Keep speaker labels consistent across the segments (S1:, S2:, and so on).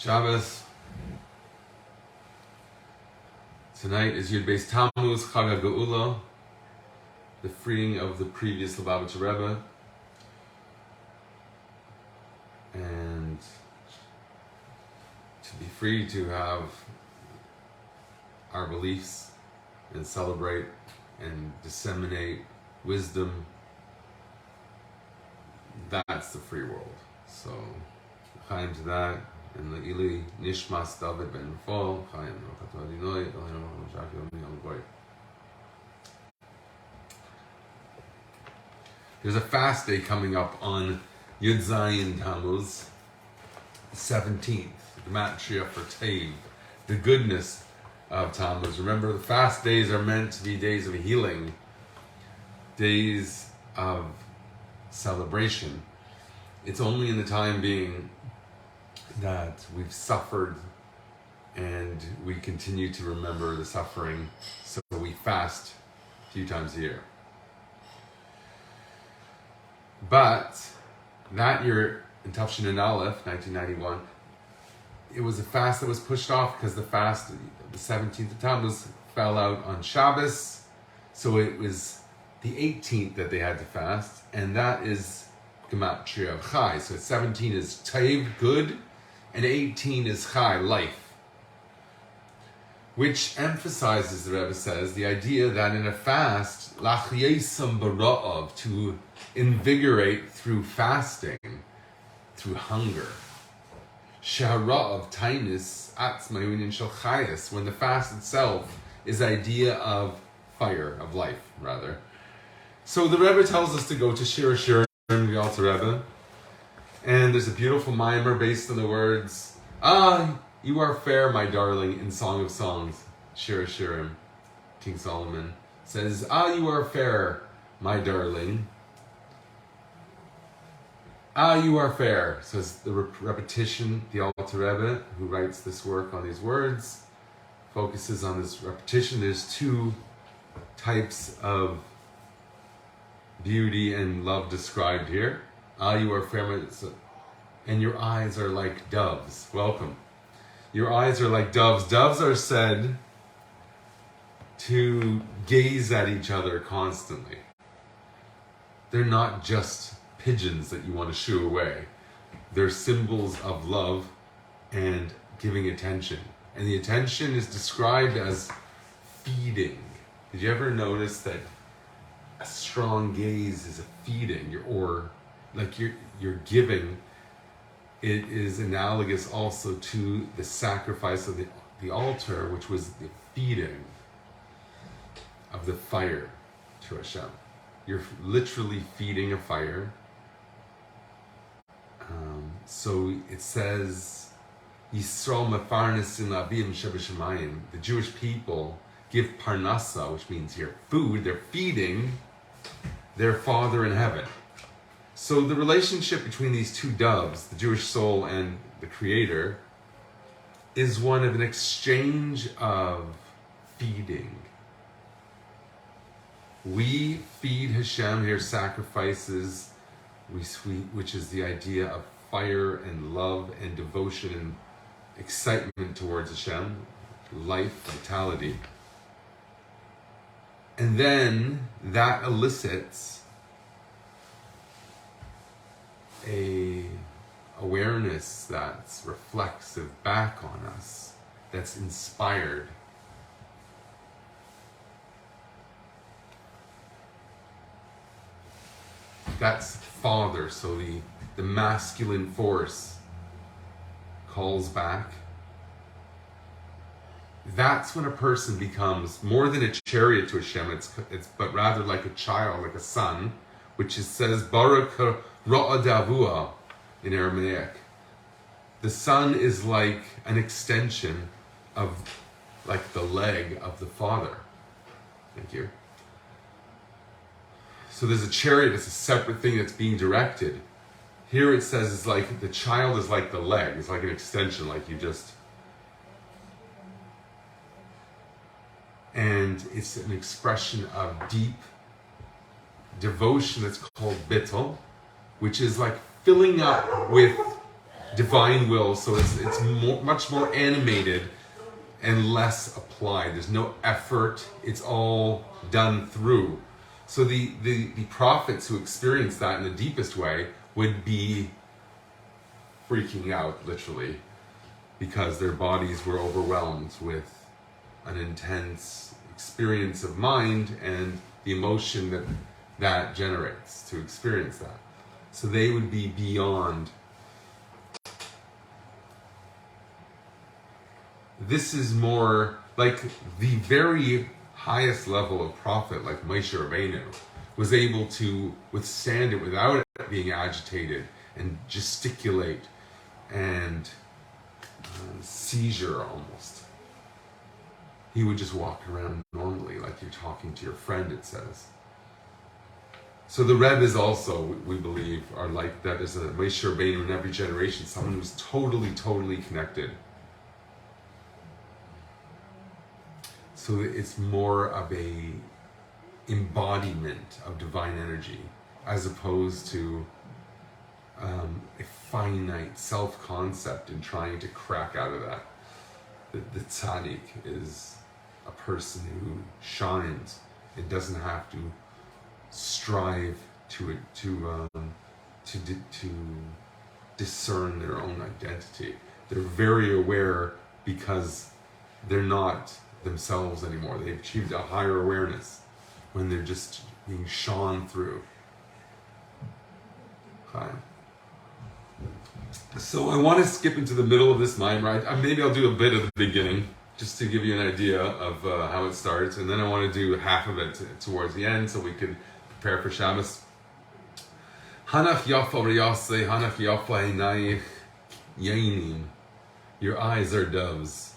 S1: Shabbos. Tonight is Yud Beis Tammuz, Chag HaGeula, the freeing of the previous Lubavitcher Rebbe, and to be free to have our beliefs and celebrate and disseminate wisdom. That's the free world. So, Chaim to that, and Le'ili Nishmas David Ben Rafal, Chaim Rochato Adinoi, Eleno Shaki Omi Al-Goy. There's a fast day coming up on Yud Zayin Tammuz, 17th, the Gematria for Teiv, the goodness of Tammuz. Remember, the fast days are meant to be days of healing, days of celebration. It's only in the time being that we've suffered and we continue to remember the suffering, so we fast a few times a year. But that year, in Tafshin and Aleph, 1991, it was a fast that was pushed off because the fast, the 17th of Tammuz, fell out on Shabbos, so it was the 18th that they had to fast, and that is Gematria of Chai. So 17 is Teiv, good, and 18 is Chai, life. Which emphasizes, the Rebbe says, the idea that in a fast, Lachyeisam Bara'av, to invigorate through fasting, through hunger. Shehara'av Tainis Atzmayunin Shel Chayas, when the fast itself is the idea of fire, of life, rather. So the Rebbe tells us to go to Shir Shirim, the Alter Rebbe, and there's a beautiful mimer based on the words, you are fair, my darling, in Song of Songs. Shir Shirim, King Solomon says, you are fair, my darling. You are fair. So it's the repetition, the Alter Rebbe, who writes this work on these words, focuses on this repetition. There's two types of beauty and love described here. You are fair, and your eyes are like doves. Welcome. Your eyes are like doves. Doves are said to gaze at each other constantly. They're not just pigeons that you want to shoo away. They're symbols of love and giving attention. And the attention is described as feeding. Did you ever notice that a strong gaze is a feeding, you're giving? It is analogous also to the sacrifice of the altar, which was the feeding of the fire to Hashem. You're literally feeding a fire. So it says, Yisrael mefarnesin l'avim shebashamayim. The Jewish people give parnasa, which means here food. They're feeding their Father in heaven. So the relationship between these two doves, the Jewish soul and the Creator, is one of an exchange of feeding. We feed Hashem here, sacrifices, which is the idea of fire and love and devotion and excitement towards Hashem, life, vitality. And then that elicits a awareness that's reflexive back on us, that's inspired. That's Father, so the masculine force calls back. That's when a person becomes more than a chariot to Hashem, it's but rather like a child, like a son, which says Barak Ra'adavua in Aramaic. The son is like an extension of, like the leg of the Father. Thank you. So there's a chariot, it's a separate thing that's being directed. Here it says it's like the child is like the leg, it's like an extension, like you just... And it's an expression of deep devotion that's called bittul, which is like filling up with divine will, so it's much more animated and less applied. There's no effort. It's all done through. So the prophets who experience that in the deepest way would be freaking out, literally, because their bodies were overwhelmed with an intense experience of mind and the emotion that generates to experience that. So they would be beyond. This is more like the very highest level of prophet, like Moshe Rabbeinu, was able to withstand it without it being agitated and gesticulate and seizure almost. He would just walk around normally like you're talking to your friend, it says. So the Rebbe is also, we believe, are like that. There's a Moshe Rabbeinu in every generation, someone who's totally connected. So it's more of a embodiment of divine energy, as opposed to a finite self-concept and trying to crack out of that. The tzaddik is a person who shines and doesn't have to strive to discern their own identity. They're very aware because they're not themselves anymore. They've achieved a higher awareness when they're just being shone through. Okay. So I want to skip into the middle of this Maimar. Maybe I'll do a bit of the beginning, just to give you an idea of how it starts, and then I want to do half of it towards the end so we can prepare for Shabbos. Hanach yafa riyase, hanach yafa einayich yainim. Your eyes are doves.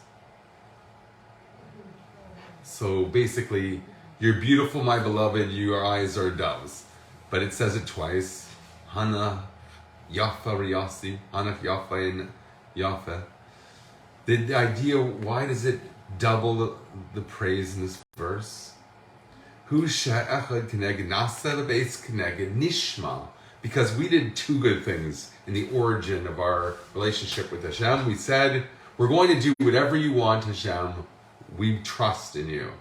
S1: So basically, you're beautiful, my beloved, your eyes are doves. But it says it twice. Hana yafa riyasi, hanach yafa ein yafa. The idea, why does it double the praise in this verse? Hu she'echad keneged nasa lebeis keneged nishma. Because we did two good things in the origin of our relationship with Hashem. We said, we're going to do whatever you want, Hashem. We trust in you.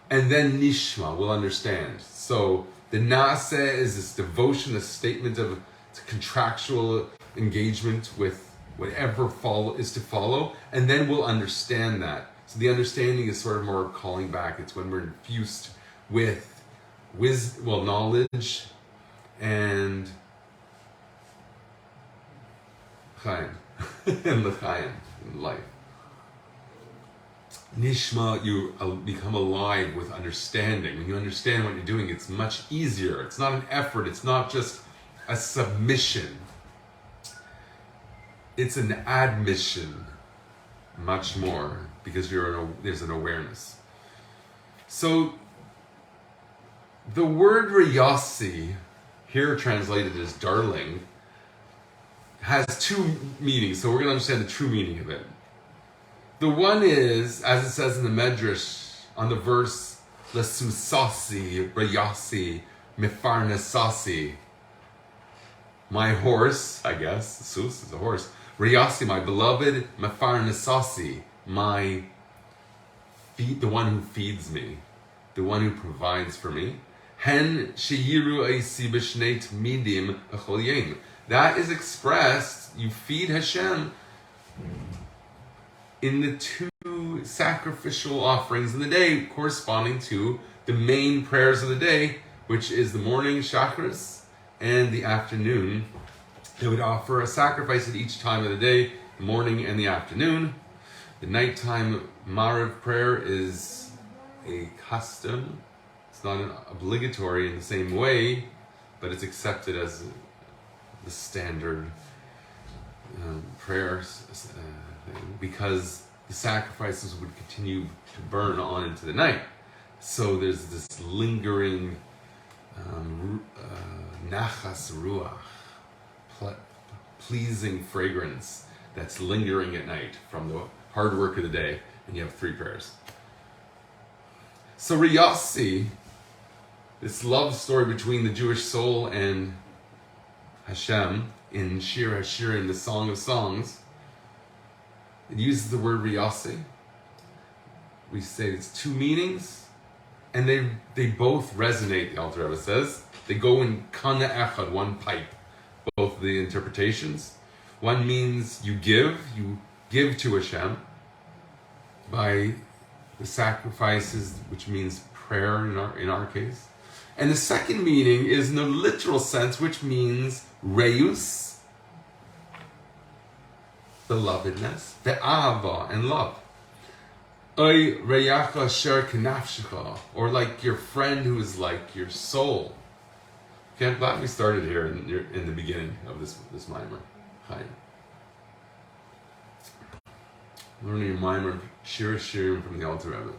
S1: And then nishma, we'll understand. So the nasa is this devotion, a statement of contractual engagement with whatever is to follow, and then we'll understand that. So the understanding is sort of more calling back. It's when we're infused with knowledge and chayim, and l'chayim, in life. Nishma, you become alive with understanding. When you understand what you're doing, it's much easier. It's not an effort. It's not just a submission. It's an admission, much more, because there's an awareness. So, the word riyasi, here translated as darling, has two meanings. So we're going to understand the true meaning of it. The one is, as it says in the Medrash, on the verse, Lesusasi, riyasi, mifarnasasi. My horse, I guess, sus is a horse. Riyasi, my beloved, mifarnasasi, the one who feeds me, the one who provides for me. Hen sheyiru eisi b'shnei tmidim b'chol yom. That is expressed, you feed Hashem in the two sacrificial offerings in the day, corresponding to the main prayers of the day, which is the morning chakras and the afternoon. They would offer a sacrifice at each time of the day, the morning and the afternoon. The nighttime Mariv prayer is a custom. It's not an obligatory in the same way, but it's accepted as the standard prayers because the sacrifices would continue to burn on into the night. So there's this lingering nachas ruach, pleasing fragrance that's lingering at night from the hard work of the day, and you have three prayers. So Riyasi, this love story between the Jewish soul and Hashem, in Shir HaShirim, the Song of Songs, it uses the word riyasi. We say it's two meanings, and they both resonate, the Alter Rebbe says. They go in kana echad, one pipe, both the interpretations. One means you give to Hashem by the sacrifices, which means prayer in our case. And the second meaning is in the literal sense, which means reus, belovedness, ve'ava, and love. Oy reyacha sher kenafshecha, or like your friend who is like your soul. Okay, I'm glad we started here in the beginning of this mimer. Hi. Learning a mimer, Shir HaShirim from the Alter Rebbe.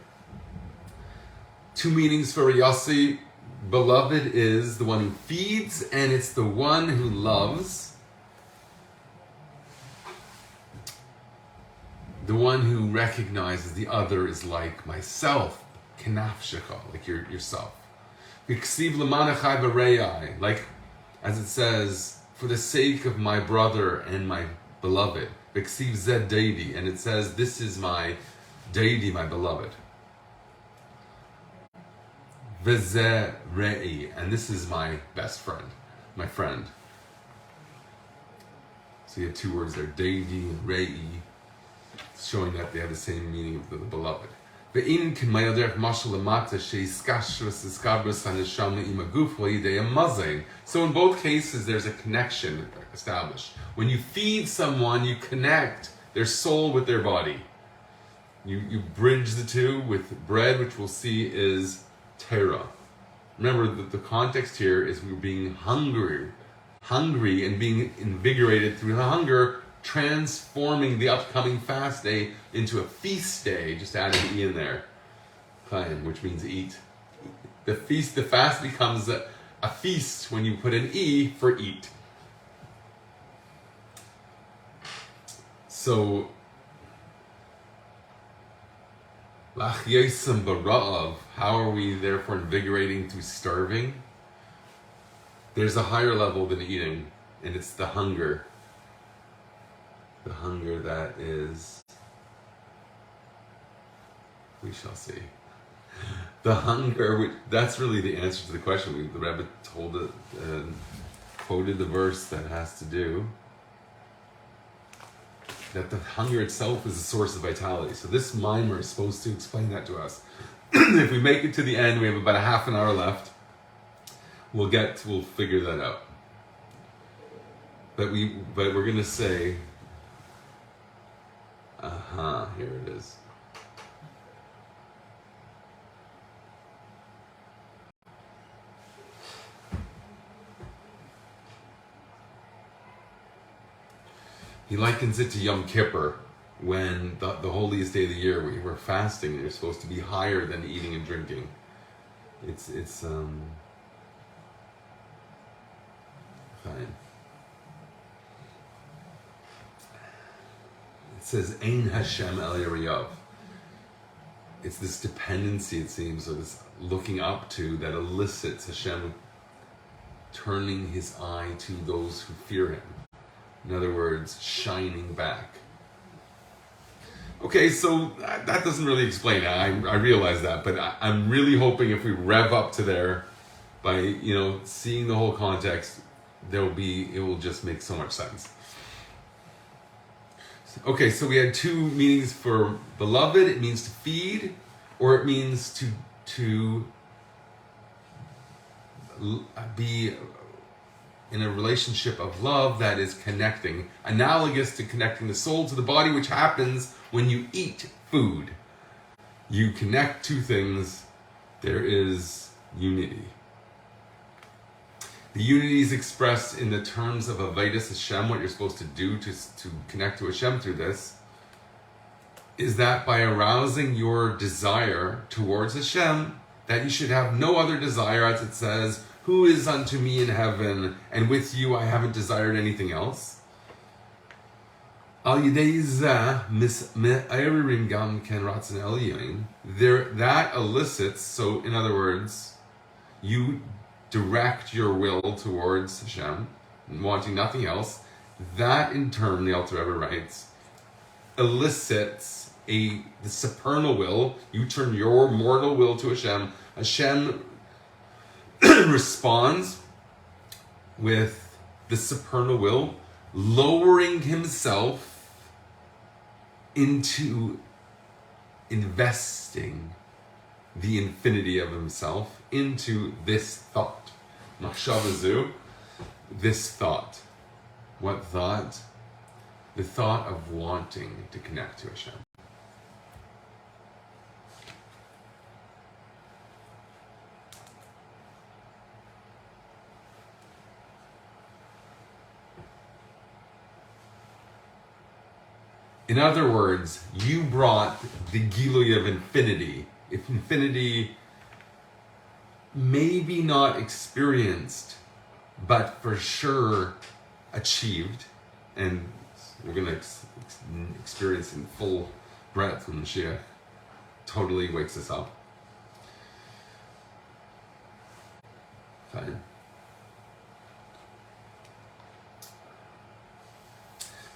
S1: Two meanings for Yossi. Beloved is the one who feeds, and it's the one who loves. The one who recognizes the other is like myself, kenafshecha, like yourself. V'ksiv l'manachai b'rei, like as it says, for the sake of my brother and my beloved. V'ksiv zed deidi, and it says, this is my deidi, my beloved. V'zeh rei, and this is my best friend, my friend. So you have two words there, deidi and rei, showing that they have the same meaning of the beloved. So in both cases, there's a connection established. When you feed someone, you connect their soul with their body. You bridge the two with bread, which we'll see is Torah. Remember that the context here is we're being hungry and being invigorated through the hunger, transforming the upcoming fast day into a feast day. Just add an E in there, which means eat. The fast becomes a feast when you put an E for eat. So, Lachyesam bara'av, how are we therefore invigorating through starving? There's a higher level than eating, and it's the hunger. The hunger that is, we shall see. The hunger, that's really the answer to the question. The Rebbe told it, quoted the verse that has to do that the hunger itself is a source of vitality. So this mimer is supposed to explain that to us. If we make it to the end, we have about a half an hour left. We'll figure that out. But we're gonna say, here it is. He likens it to Yom Kippur, when the holiest day of the year, we were fasting, and you're supposed to be higher than eating and drinking. It's fine. It says, Ein Hashem El Yerav. It's this dependency, it seems, or this looking up to that elicits Hashem turning his eye to those who fear him. In other words, shining back. Okay, so that doesn't really explain it. I realize that, but I'm really hoping if we rev up to there, by seeing the whole context, it will just make so much sense. Okay, so we had two meanings for beloved. It means to feed, or it means to be in a relationship of love that is connecting, analogous to connecting the soul to the body, which happens when you eat food. You connect two things, there is unity. The unity is expressed in the terms of Avodas Hashem, what you're supposed to do to connect to Hashem through this, is that by arousing your desire towards Hashem, that you should have no other desire, as it says, who is unto me in heaven, and with you I haven't desired anything else. That elicits, so in other words, you direct your will towards Hashem, wanting nothing else, that in turn, the Alter Rebbe writes, elicits the supernal will. You turn your mortal will to Hashem. Hashem responds with the supernal will, lowering himself into investing the infinity of himself into this thought. Machshava, this thought. What thought? The thought of wanting to connect to Hashem. In other words, you brought the Gilui of infinity. If infinity maybe not experienced, but for sure achieved, and we're going to experience in full breadth when Mashiach totally wakes us up. Fine.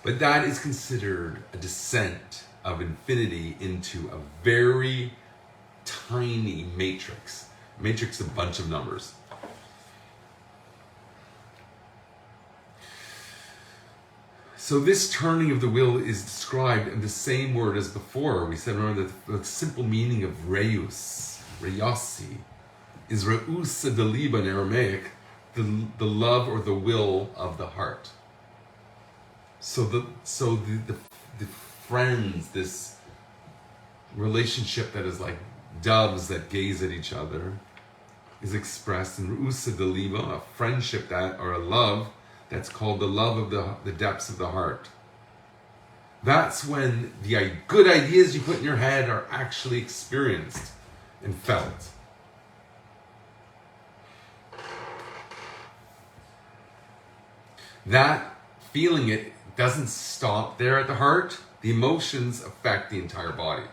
S1: But that is considered a descent of infinity into a very tiny matrix. Matrix is a bunch of numbers. So this turning of the will is described in the same word as before. We said, remember, that the simple meaning of reus, reyasi, is reus deliba in Aramaic, the love or the will of the heart. So the friends, this relationship that is like doves that gaze at each other, is expressed in reus deliba, a friendship that, or a love, that's called the love of the depths of the heart. That's when the good ideas you put in your head are actually experienced and felt. That feeling, it doesn't stop there at the heart. The emotions affect the entire body.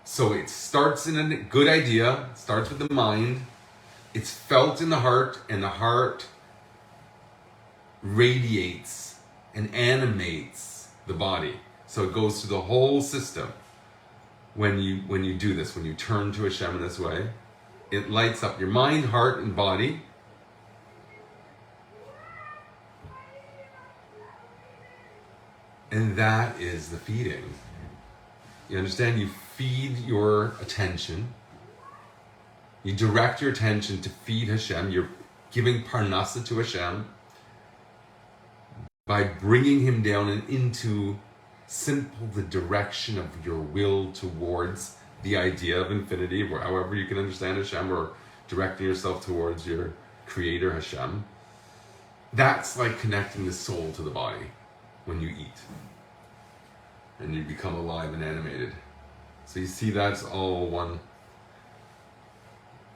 S1: So it starts in a good idea, starts with the mind, it's felt in the heart, and the heart radiates and animates the body. So it goes through the whole system. When you do this, when you turn to Hashem in this way, it lights up your mind, heart, and body. And that is the feeding. You understand? You feed your attention. You direct your attention to feed Hashem. You're giving parnasa to Hashem by bringing him down and into simple the direction of your will towards the idea of infinity, or however you can understand Hashem, or directing yourself towards your creator Hashem. That's like connecting the soul to the body when you eat and you become alive and animated. So you see, that's all one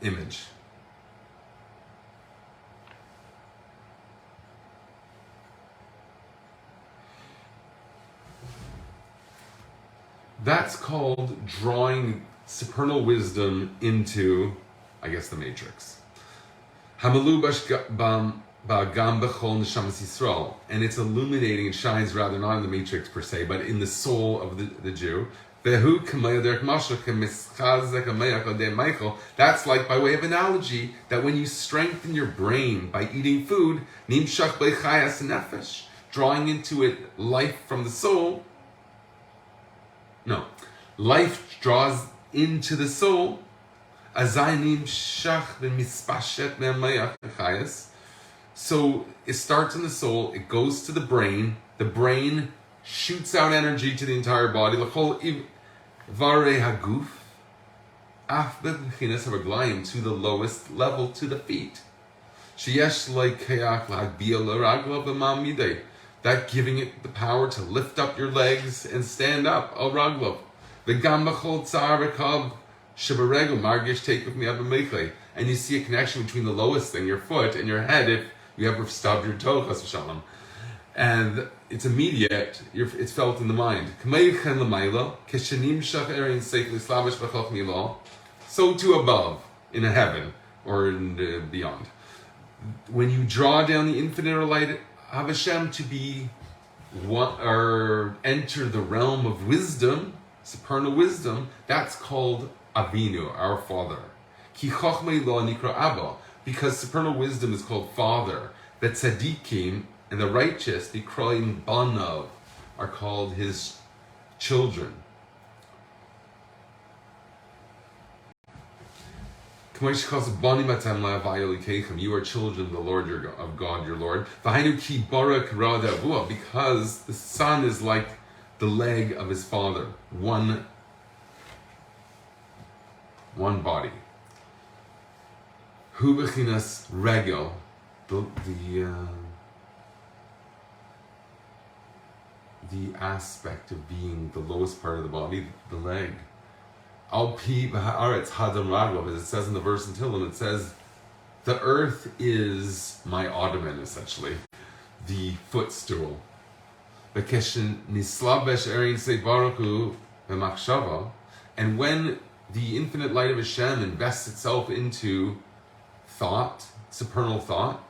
S1: image. That's called drawing supernal wisdom into, I guess, the matrix. Hamalu b'gam b'chol neshamas Yisrael, and it's illuminating and shines rather not in the matrix per se, but in the soul of the Jew. That's like, by way of analogy, that when you strengthen your brain by eating food, drawing into it life from the soul. No, life draws into the soul. So it starts in the soul, it goes to the brain shoots out energy to the entire body. To the lowest level, to the feet. That giving it the power to lift up your legs and stand up. And you see a connection between the lowest thing, your foot, and your head, if you ever stubbed your toe, chas v'shalom. And it's immediate, it's felt in the mind. So too above, in a heaven, or in beyond. When you draw down the infinite light have Hashem to be one, or enter the realm of wisdom, supernal wisdom, that's called Avinu, our Father. Ki chochmei lo nikra Abba, because supernal wisdom is called Father. The tzaddikim and the righteous, the kroim banav, are called his children. You are children of the Lord of God, your Lord. Because the son is like the leg of his father, one body. Hu bechinas regel, the aspect of being the lowest part of the body, the leg. Al pi b'haaretz hadam raglav, as it says in the verse in Tehillim, it says, the earth is my ottoman, essentially, the footstool. And when the infinite light of Hashem invests itself into thought, supernal thought,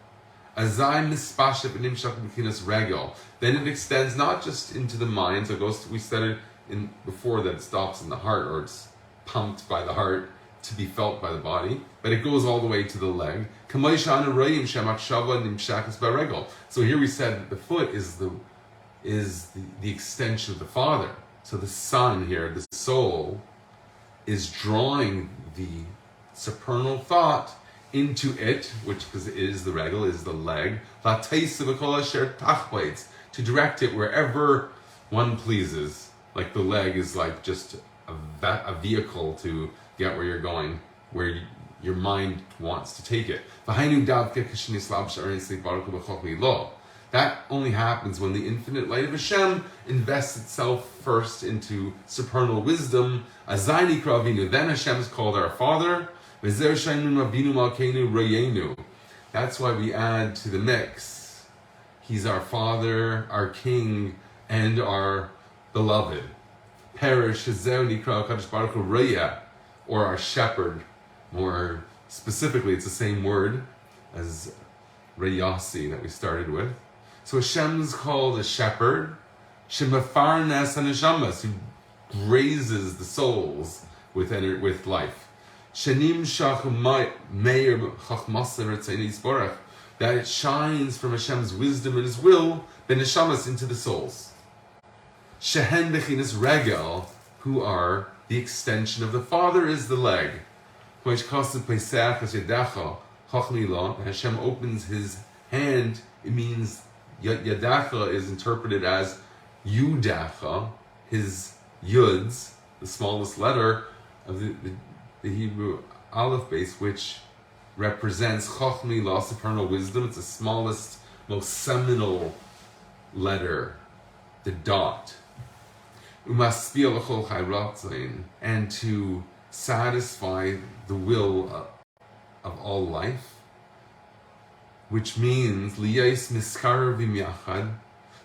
S1: then it extends not just into the mind, so it goes, we said it in before, that it stops in the heart, or it's pumped by the heart to be felt by the body, but it goes all the way to the leg. So here we said that the foot is the extension of the Father. So the Son here, the soul, is drawing the supernal thought into it, which because it is the regel, is the leg, to direct it wherever one pleases. Like the leg is like just a vehicle to get where you're going, where your mind wants to take it. That only happens when the infinite light of Hashem invests itself first into supernal wisdom. Then Hashem is called our Father. That's why we add to the mix, He's our Father, our King, and our Beloved. Perish or our Shepherd. More specifically, it's the same word as Reyasi that we started with. So Hashem is called a Shepherd, Shemafarnes HaNeshamas, who grazes the souls with life. Shanim Shachum Meir Chachmasa Retzeni Yisborach, that it shines from Hashem's wisdom and His will, the neshamas into the souls. Shehen Bechinas Regel, who are the extension of the Father, is the leg. When Hashem opens His hand, it means Yadacha is interpreted as Yudacha, His Yuds, the smallest letter of the Hebrew Aleph base, which represents Chochmi, law, supernal wisdom. It's the smallest, most seminal letter, the dot. And to satisfy the will of all life, which means liyais miskar v'miachad,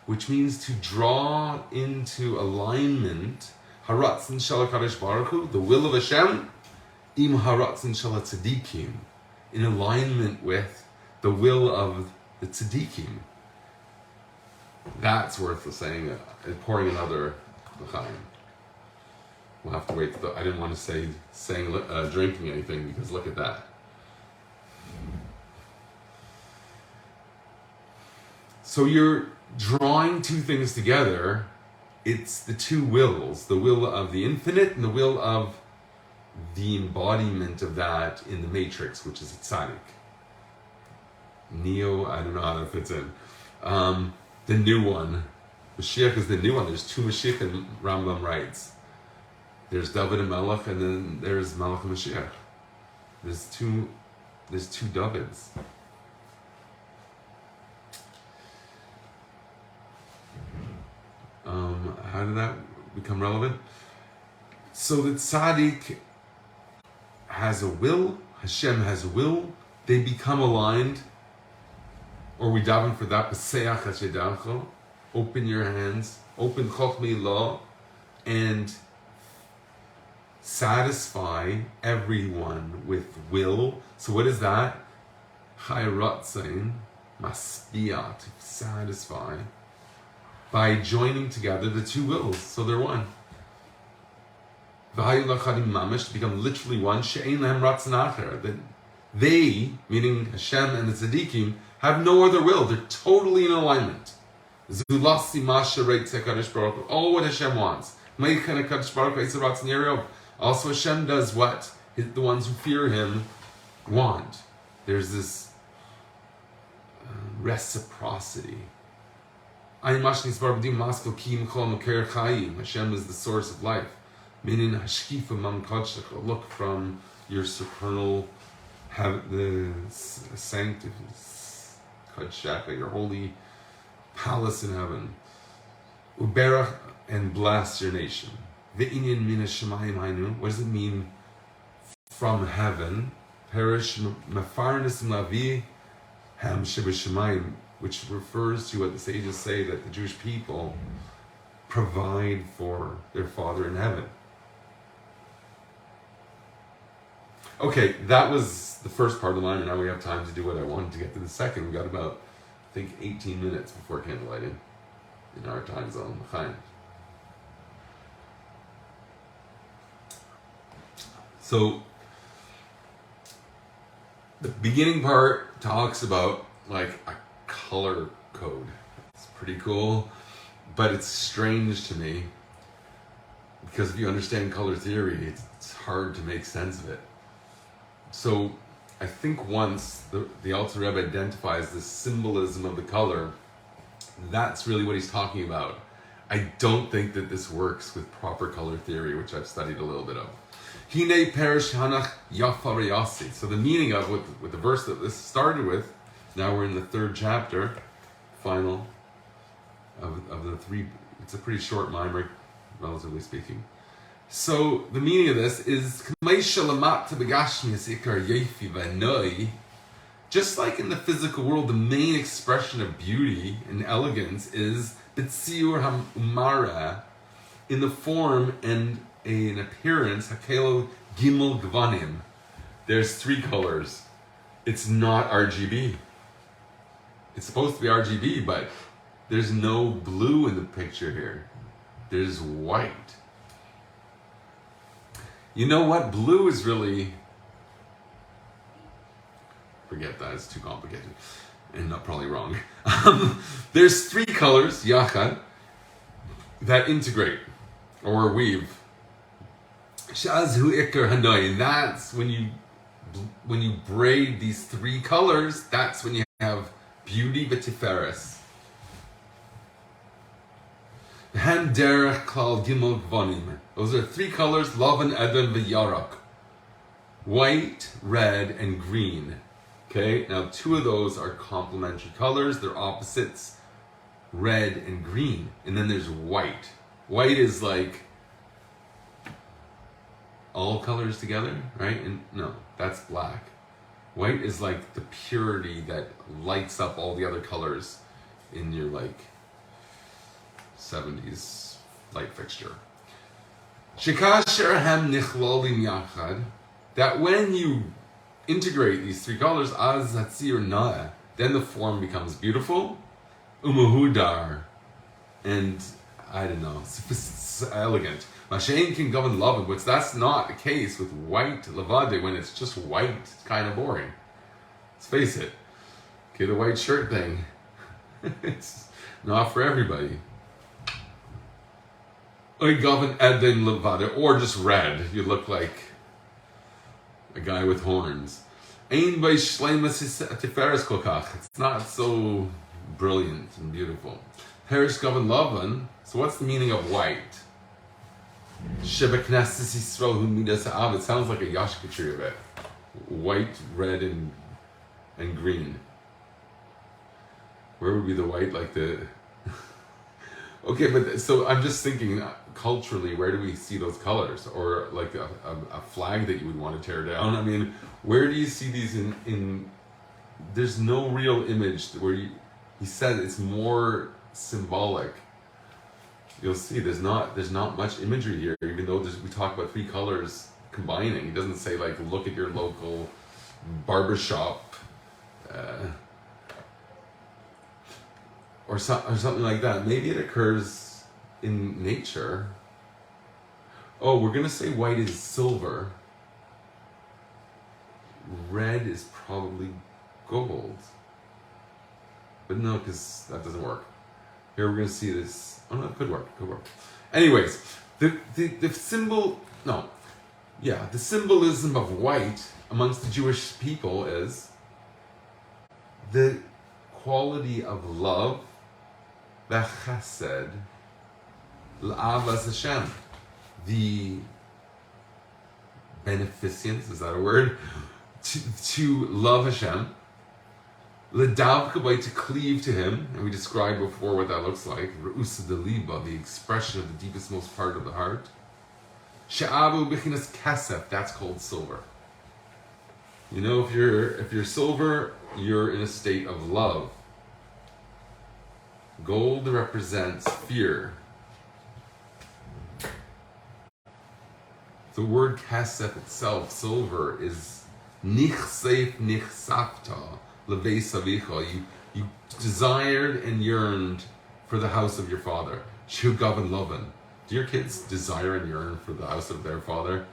S1: which means to draw into alignment haratzin shel HaKadosh Baruch Hu, the will of Hashem, im haratzin shel tzaddikim, in alignment with the will of the tzaddikim. That's worth saying, pouring another l'chaim. We'll have to wait. I didn't want to say drinking anything, because look at that. So you're drawing two things together. It's the two wills, the will of the infinite and the will of the embodiment of that in the matrix, which is tzaddik. Neo, I don't know how that fits in. The new one. Mashiach is the new one. There's two Mashiach, and Rambam writes. There's David and Melech, and then there's Melech and Mashiach. There's two Davids. How did that become relevant? So the tzaddik has a will, Hashem has a will, they become aligned, or we daven for that, Peseach HaShedacho, open your hands, open Chochmei Law, and satisfy everyone with will. So what is that? Chai Ratzain, maspia, to satisfy, by joining together the two wills, so they're one. V'hayu lachadim mamish, to become literally one, she'ein lehem ratzon acher, that they, meaning Hashem and the tzaddikim, have no other will. They're totally in alignment. Zulasi masha reitzeh kadosh baruch hu, all what Hashem wants. Meichan HaKadosh Baruch Hu eitzeh ratzon yarov. Also Hashem does what the ones who fear Him want. There's this reciprocity. Hashem is the source of life. Meaning, look from your supernal, the sanctities, your holy palace in heaven. Uberach, and bless your nation. What does it mean from heaven? Perish mefarnesim lavi ham shebeshamayim, which refers to what the sages say, that the Jewish people provide for their Father in heaven. Okay, that was the first part of the line, and now we have time to do what I wanted to get to the second. We got about, I think, 18 minutes before candlelighting in our time zone. So, the beginning part talks about like a color code. It's pretty cool, but it's strange to me because if you understand color theory, it's hard to make sense of it. So I think once the Alter Rebbe identifies the symbolism of the color, that's really what he's talking about. I don't think that this works with proper color theory, which I've studied a little bit of. Hine perish hanach yafa reyasi. So the meaning of with the verse that this started with, now we're in the third chapter, final of the three. It's a pretty short mimer, relatively speaking. So the meaning of this is just like in the physical world, the main expression of beauty and elegance is b'tziur ha'umara, in the form and an appearance, hakelo gimel gvanim. There's three colors. It's not RGB. It's supposed to be RGB, but there's no blue in the picture here. There's white. You know what? Blue is really... Forget that, it's too complicated. And not probably wrong. There's three colors, yachad, that integrate or weave. Shazhu ikar hanoi, and that's when you braid these three colors, that's when you have beauty v'tiferes. Hand derech klal gimel gvanim. Those are three colors: lavan, eden, v'yarak. White, red, and green. Okay, now two of those are complementary colors. They're opposites, red and green. And then there's white. White is like all colors together, right? And no, that's black. White is like the purity that lights up all the other colors in your like 70s light fixture. Shekasher hem nichlolim yachad, that when you integrate these three colors, az hatzir na'eh, then the form becomes beautiful, umahudar, and I don't know, elegant. Mashain can govern love, but that's not the case with white levade. When it's just white, it's kind of boring. Let's face it. Okay, the white shirt thing, it's not for everybody. Or govern eden levade, or just red. You look like a guy with horns. Ein by shleimus tiferes kolkach. It's not so brilliant and beautiful. Perish govern lavan. So what's the meaning of white? Sheba knesses yisrael hu midas ha'av. It sounds like a yashkatri of it. White, red, and green. Where would be the white? Like the... Okay, but so I'm just thinking culturally, where do we see those colors? Or like a flag that you would want to tear down? I mean, where do you see these in there's no real image where he said it's more symbolic. You'll see there's not much imagery here, even though we talk about three colors combining. He doesn't say like, look at your local barbershop or something like that. Maybe it occurs in nature. Oh, we're going to say white is silver. Red is probably gold. But no, because that doesn't work. Here we're going to see this. Oh no, it could work. Anyways, the symbolism of white amongst the Jewish people is the quality of love, the chesed, l'avas Hashem, the beneficence, is that a word? To love Hashem, l'davka, to cleave to Him, and we described before what that looks like, re'usa de liba, the expression of the deepest, most part of the heart. She'avu b'chinas kesef, that's called silver. You know, if you're silver, you're in a state of love. Gold represents fear. The word kesef itself, silver, is nichsef nichsafta leveis avicha. You desired and yearned for the house of your father. Chukas-Balak loven. Do your kids desire and yearn for the house of their father?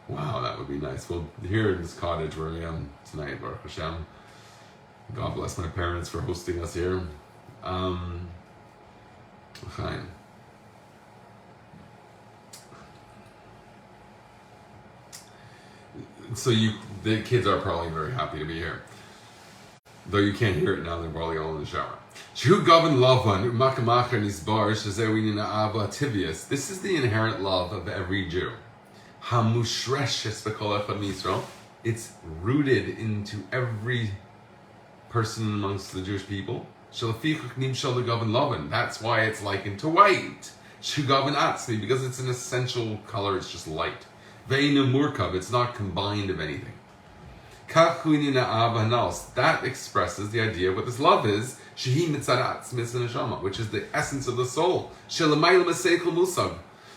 S1: Wow, that would be nice. Well, here in this cottage where I am tonight, Baruch Hashem, God bless my parents for hosting us here. Chaim. So the kids are probably very happy to be here. Though you can't hear it now, they're probably all in the shower. This is the inherent love of every Jew. It's rooted into every person amongst the Jewish people. That's why it's likened to white. Because it's an essential color, it's just light. It's not combined of anything. That expresses the idea of what this love is, which is the essence of the soul,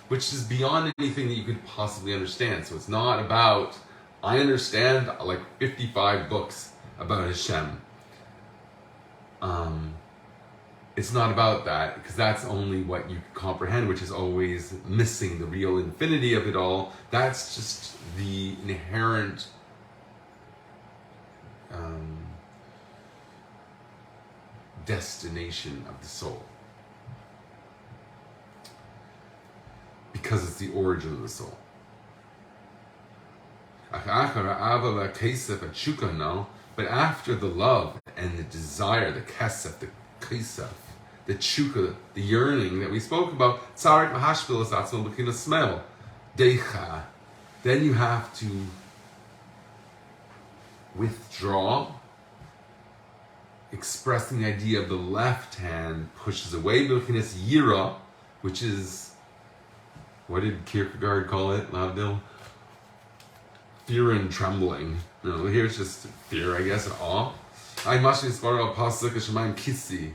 S1: which is beyond anything that you could possibly understand. So it's not about, I understand like 55 books about Hashem. It's not about that, because that's only what you comprehend, which is always missing the real infinity of it all. That's just the inherent destination of the soul, because it's the origin of the soul. But after the love and the desire, the kesef, the kesef, the chuka, the yearning that we spoke about, then you have to withdraw, expressing the idea of the left hand pushes away, yira, which is, what did Kierkegaard call it, Lavdil? Fear and trembling. No, here it's just fear, I guess, and awe. I must inspire al pasuk Shemaim Kissi.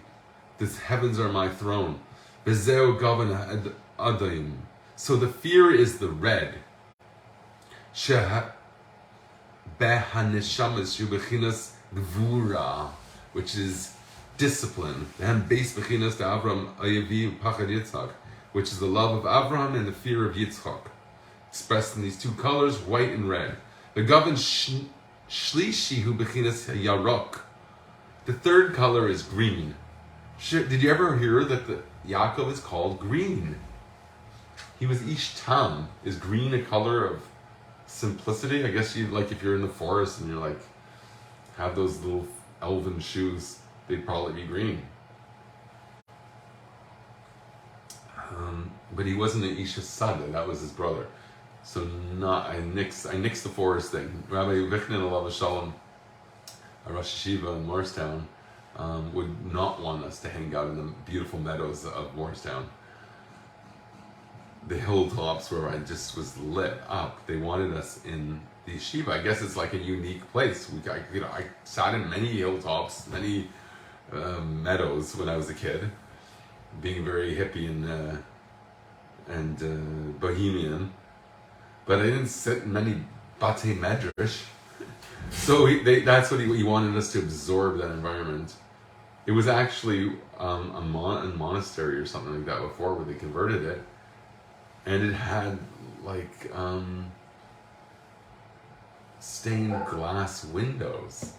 S1: This heavens are my throne. Bezeo Gavana Adaim. So the fear is the red. Sheha Behaneshamas Shubechinas Gvura, which is discipline. Behem Beis Bechinas de Avram Ayavi Pachad Yitzchak, which is the love of Avram and the fear of Yitzchak, expressed in these two colors, white and red. The Gavan Shlishi Hu Bechinas Yarok. The third color is green. Did you ever hear that the Yaakov is called green? He was Ishtam. Is green a color of simplicity? I guess you, like, if you're in the forest and you're like, have those little elven shoes, they'd probably be green. But he wasn't an Isha Sada, that was his brother. So I nixed the forest thing. Rabbi Vichnin Alav Shalom, a Rosh Yeshiva in Morristown, would not want us to hang out in the beautiful meadows of Morristown. The hilltops where I just was lit up. They wanted us in the yeshiva. I guess it's like a unique place. I sat in many hilltops, many meadows when I was a kid, being very hippie and bohemian. But I didn't sit in many batei medrash. So that's what he wanted us to absorb, that environment. It was actually a monastery or something like that before, where they converted it, and it had like stained glass windows.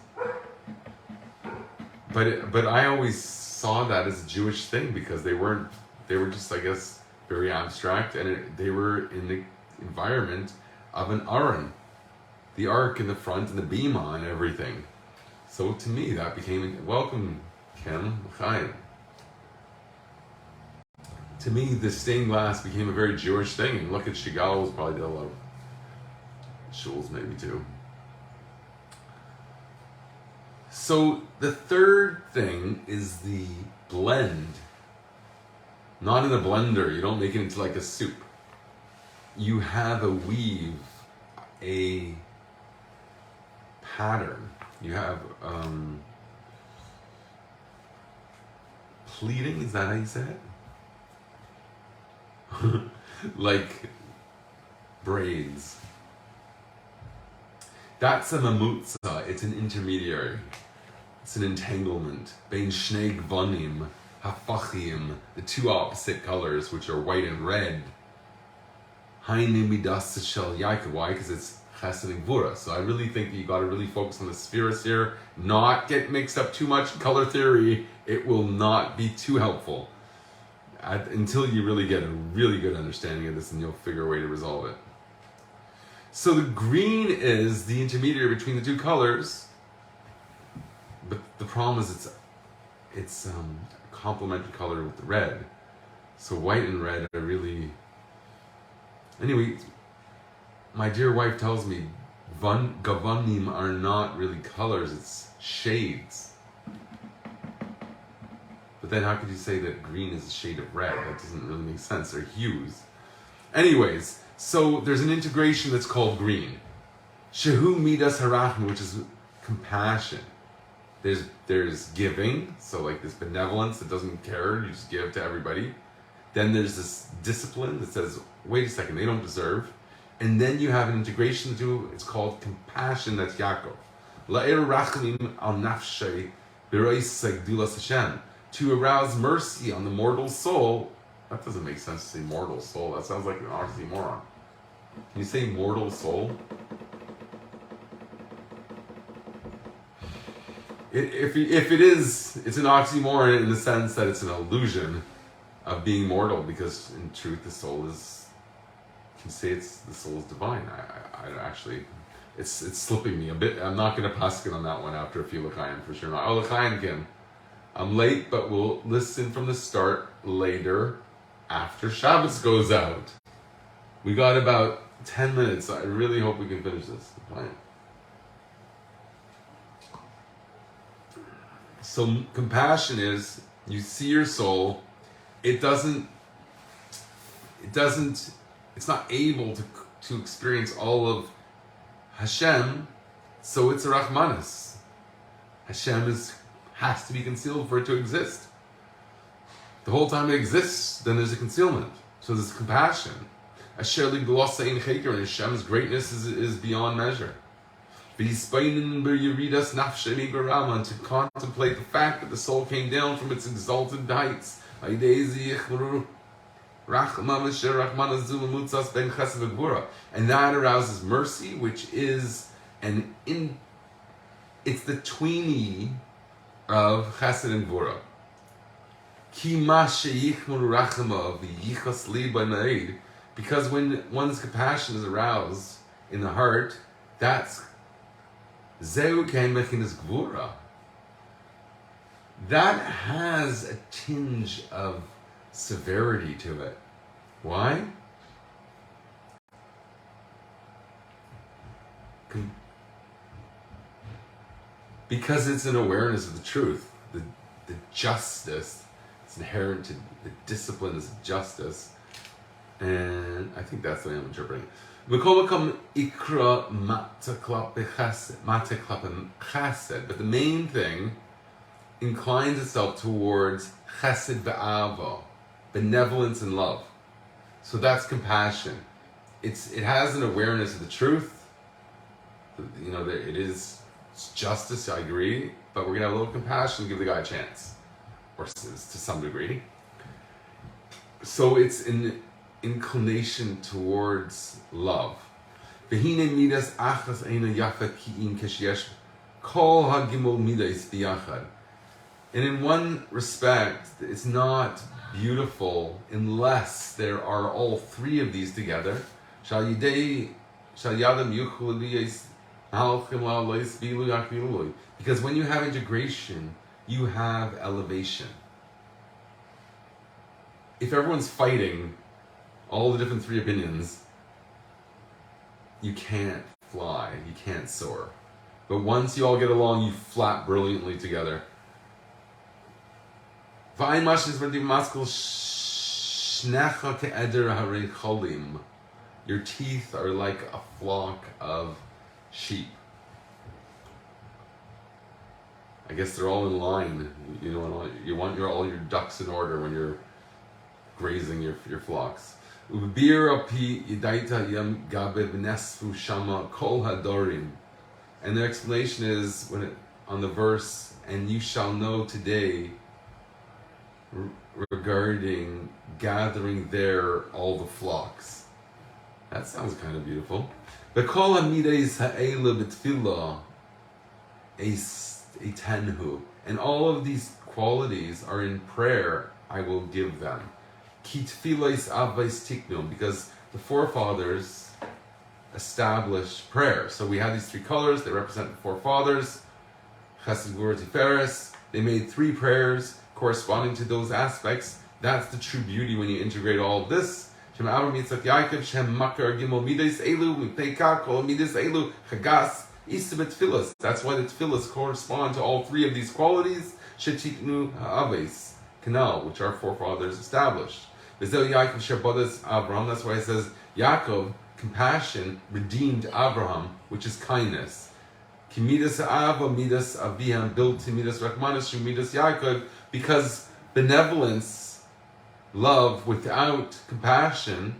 S1: But I always saw that as a Jewish thing, because they were just, I guess, very abstract, and they were in the environment of an aron, the ark in the front and the bima and everything. So to me, that became, welcome, Kim, Chaim. To me, the stained glass became a very Jewish thing, and look at Chagall was probably did a lot of shuls maybe too. So the third thing is the blend. Not in a blender, you don't make it into like a soup. You have a weave, a pattern. You have pleating, is that how you say it? Like braids. That's a mamutza, it's an intermediary. It's an entanglement. Bein shnei gvanim, hafachim, the two opposite colors, which are white and red. Hainu midas shel yaakov. Why? Because it's chesed and gvura. So I really think that you got to really focus on the spheres here, not get mixed up too much in color theory. It will not be too helpful until you really get a really good understanding of this, and you'll figure a way to resolve it. So the green is the intermediary between the two colors, but the problem is it's a complementary color with the red. So white and red are really... Anyway, my dear wife tells me gavanim are not really colors, it's shades. But then how could you say that green is a shade of red? That doesn't really make sense. They're hues. Anyways, so there's an integration that's called green. Shehu midas harachim, which is compassion. There's giving, so like this benevolence that doesn't care, you just give to everybody. Then there's this discipline that says, wait a second, they don't deserve. And then you have an integration to, it's called compassion, that's Yaakov. La'er rachmim al nafshay b'rois segdulas Hashem. To arouse mercy on the mortal soul. That doesn't make sense to say mortal soul. That sounds like an oxymoron. Can you say mortal soul? If it is, it's an oxymoron in the sense that it's an illusion of being mortal, because in truth the soul is, you can say the soul is divine. I actually, it's slipping me a bit. I'm not going to paskin on that one after a few l'chaim, for sure not. Oh, l'chaim Kim. I'm late, but we'll listen from the start later after Shabbos goes out. We got about 10 minutes. I really hope we can finish this. So compassion is, you see your soul, it's not able to experience all of Hashem, so it's a Rahmanis. Hashem has to be concealed for it to exist. The whole time it exists, then there's a concealment. So there's compassion. Asher li glosa in cheker, and Hashem's greatness is beyond measure. And to contemplate the fact that the soul came down from its exalted heights. And that arouses mercy, which is it's the tweenie of chesed and gvura. Because when one's compassion is aroused in the heart, that's zeu kein mechinas gvura. That has a tinge of severity to it. Why? Because it's an awareness of the truth, the justice. It's inherent to the discipline is justice, and I think that's the way I'm interpreting it. But the main thing inclines itself towards chesed ve'ava, benevolence and love. So that's compassion. It has an awareness of the truth. You know, that it's justice, I agree, but we're going to have a little compassion and give the guy a chance. horses to some degree. So it's an inclination towards love. And in one respect, it's not beautiful unless there are all three of these together. Because when you have integration, you have elevation. If everyone's fighting all the different three opinions, you can't fly, you can't soar. But once you all get along, you flap brilliantly together. Your teeth are like a flock of sheep. I guess they're all in line. You know, you want all your ducks in order when you're grazing your flocks. And the explanation is on the verse, and you shall know today, regarding gathering there all the flocks. That sounds kind of beautiful. And all of these qualities are in prayer, I will give them. Because the forefathers established prayer. So we have these three colors, they represent the forefathers. Chesed, Gvura, Tiferes. They made three prayers corresponding to those aspects. That's the true beauty when you integrate all of this. That's why the tefillas correspond to all three of these qualities, which our forefathers established. That's why it says Yaakov, compassion, redeemed Abraham, which is kindness. Because benevolence, love without compassion,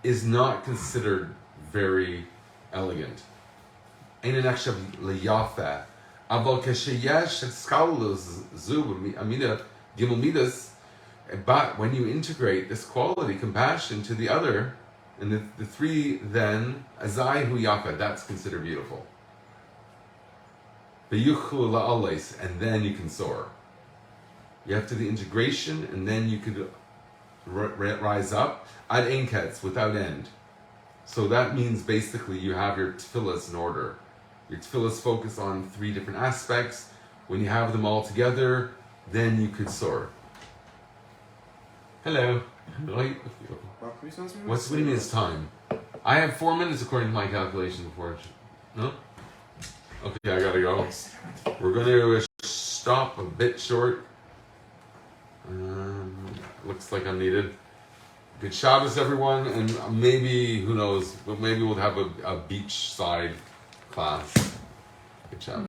S1: is not considered very elegant. But when you integrate this quality, compassion, to the other, and the three, then azai hu yafa, that's considered beautiful. And then you can soar. You have to the integration, and then you could rise up ad enketz, without end. So that means basically you have your tefillas in order. Your tefillas focus on three different aspects. When you have them all together, then you could soar. Hello. What do you mean it's time? I have 4 minutes according to my calculation before. No? Okay, I gotta go. We're going to stop a bit short. Looks like I'm needed. Good Shabbos, everyone, and maybe, who knows, but maybe we'll have a beachside class. Good Shabbos.